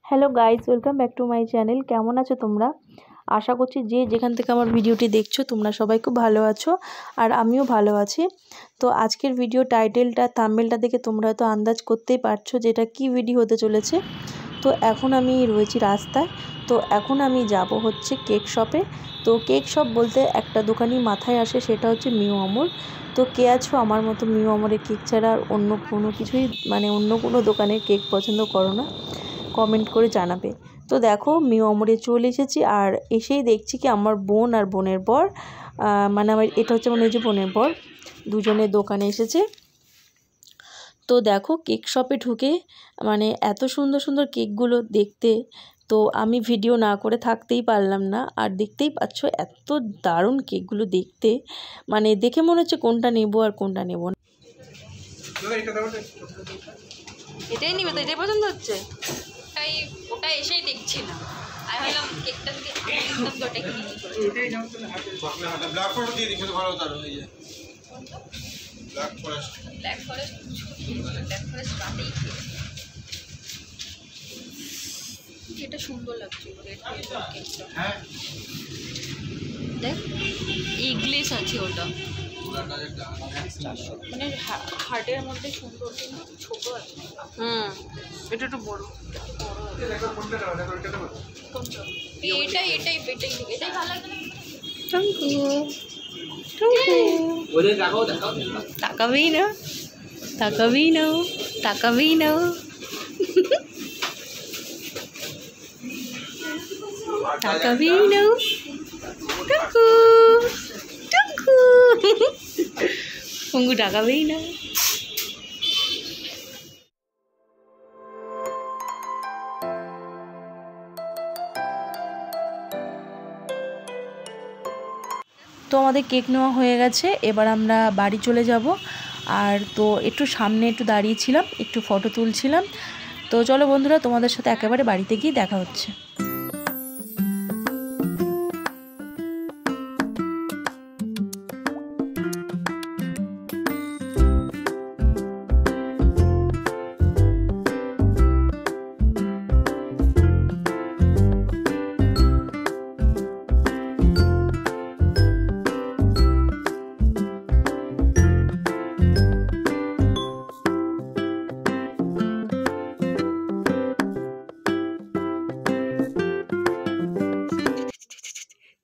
Hello guys, welcome back to my channel. কেমন আছো তোমরা? আশা করছি যে যেখান থেকে আমার ভিডিওটি দেখছো তোমরা সবাই খুব ভালো আছো, আর আমিও ভালো আছি। তো আজকের ভিডিও টাইটেলটা থাম্বনেলটা দেখে তোমরা হয়তো আন্দাজ করতেই পারছো যে এটা কী ভিডিও হতে চলেছে। তো এখন আমি রয়েছি রাস্তায়। তো এখন আমি যাব হচ্ছে কেক শপে। তো কেক শপ বলতে একটা দোকানই মাথায় আসে, সেটা হচ্ছে মিউ আমর। তো কে আছো আমার মতো মিউ আমরের কেক ছাড়া আর অন্য কোনো কিছুই অন্য কোনো দোকানের কেক পছন্দ করো না? কমেন্ট করে জানাবে। তো দেখো মিউ আমরে চলে এসেছি, আর এসেই দেখছি কি আমার বোন আর বোনের বর, আমার এটা হচ্ছে আমার নিজের বোনের বর, দুজনের দোকানে এসেছে। তো দেখো কেক শপে ঢুকে এত সুন্দর সুন্দর কেকগুলো দেখতে, তো আমি ভিডিও না করে থাকতেই পারলাম না। আর দেখতেই পাচ্ছ এত দারুণ কেকগুলো দেখতে, দেখে মনে হচ্ছে কোনটা নেব আর কোনটা নেব না। এটাই নিবে তো, এটাই পছন্দ হচ্ছে, তাই ওটা এসেই দেখছি না। আমি ভাবলাম কেকটা যদি আমি তো ওটাই কিনে নিই। এটাই নাও তো হাতে ব্ল্যাক ফরেস্ট দিয়ে দিই, ভালো তার হয়ে যায়। ব্ল্যাক ফরেস্ট রাতেই এটা সুন্দর লাগছে। হ্যাঁ দেখ ইংলিশ আছে ওটা, হার্টের মধ্যে সুন্দর, ছোট আছে। এটা একটু বড়। এটাই ভালো লাগে। তাকাবেই না, তাকাবেই না, তাকাবেই না। তাকাবেই না, টুকু টুকু পঙ্গু তাকাবেই না। তো আমাদের কেক নেওয়া হয়ে গেছে, এবার আমরা বাড়ি চলে যাব। আর তো একটু সামনে একটু দাঁড়িয়েছিলাম, একটু ফটো তুলছিলাম। তো চলো বন্ধুরা, তোমাদের সাথে একেবারে বাড়িতে গিয়ে দেখা হচ্ছে।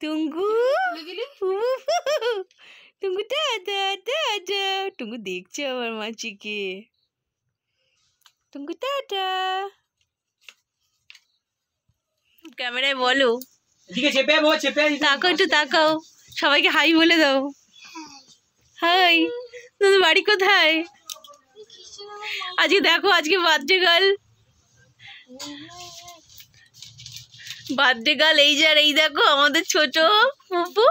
টুঙ্গু টুঙ্গু দাদা দাদা, টুঙ্গু দেখছে আমার মাছিকে। টুঙ্গু দাদা, ক্যামেরায় বলো, তাকাও একটু তাকাও, সবাইকে হাই বলে দাও। হাই, তোমাদের বাড়ি কোথায়? আজকে দেখো, আজকে বার্থডে গার্ল, বার্থডে গার্ল এই যে, আর এই দেখো আমাদের ছোট পুপু।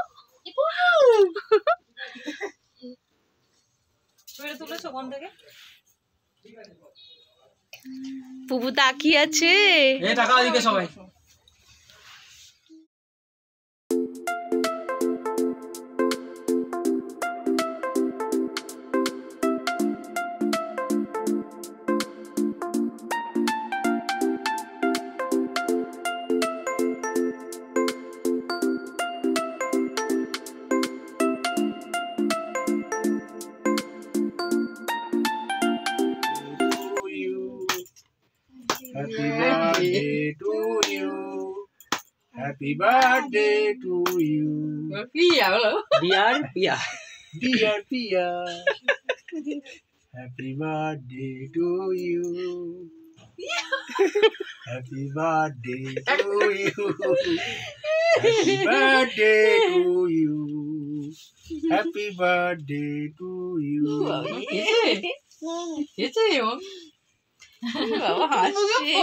পুপু তাকিয়ে আছে। সবাই Happy birthday to you. Happy birthday to you. Dear Pia. Dear Pia. Happy birthday to you. Happy birthday to you. Happy birthday to you. Happy birthday to you. বাবা হাসছে,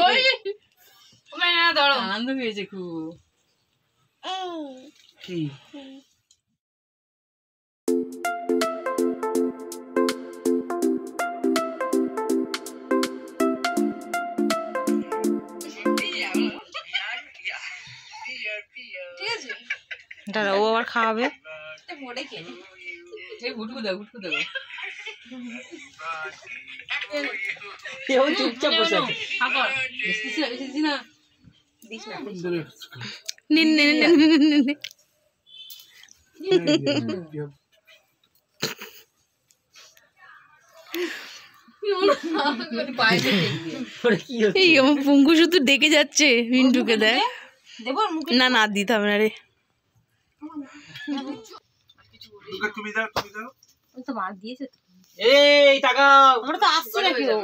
আনন্দ পেয়েছে খুব। দাদা ও আবার খাওয়াবে, গুটকু দাও, গুটকু দাও। কেউ চুপচাপ বসে আছে। নে নে নে নে নে এই আমার পঙ্কু শুধু ডেকে যাচ্ছে মিন্টুকে দেয় না না দিতে হবে না রে তুমি দাও তো মার দিয়েছে এই টাকা আমরা তো আসছে না কেউ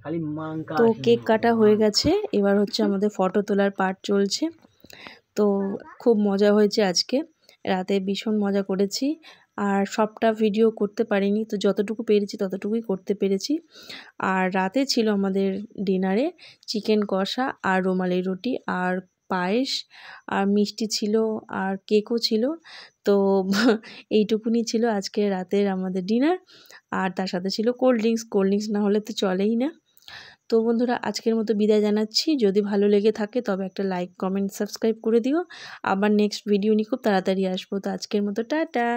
খালি মাংকা তো কেক কাটা হয়ে গেছে, এবার হচ্ছে আমাদের ফটো তোলার পার্ট চলছে। তো খুব মজা হয়েছে আজকে রাতে, ভীষণ মজা করেছি। আর সবটা ভিডিও করতে পারিনি, তো যতটুকু পেরেছি ততটুকুই করতে পেরেছি। আর রাতে ছিল আমাদের ডিনারে চিকেন কষা আর রুমালি রুটি আর পায়েস আর মিষ্টি ছিল আর কেকও ছিল। তো এইটুকুনি ছিল আজকে রাতের আমাদের ডিনার। আর তার সাথে ছিল কোল্ড ড্রিঙ্কস না হলে তো চলেই না। তো বন্ধুরা আজকের মতো বিদায় জানাচ্ছি। যদি ভালো লেগে থাকে তবে একটা লাইক কমেন্ট সাবস্ক্রাইব করে দিও। আবার নেক্সট ভিডিও নিয়ে খুব তাড়াতাড়ি আসবো। তো আজকের মতো টাটা।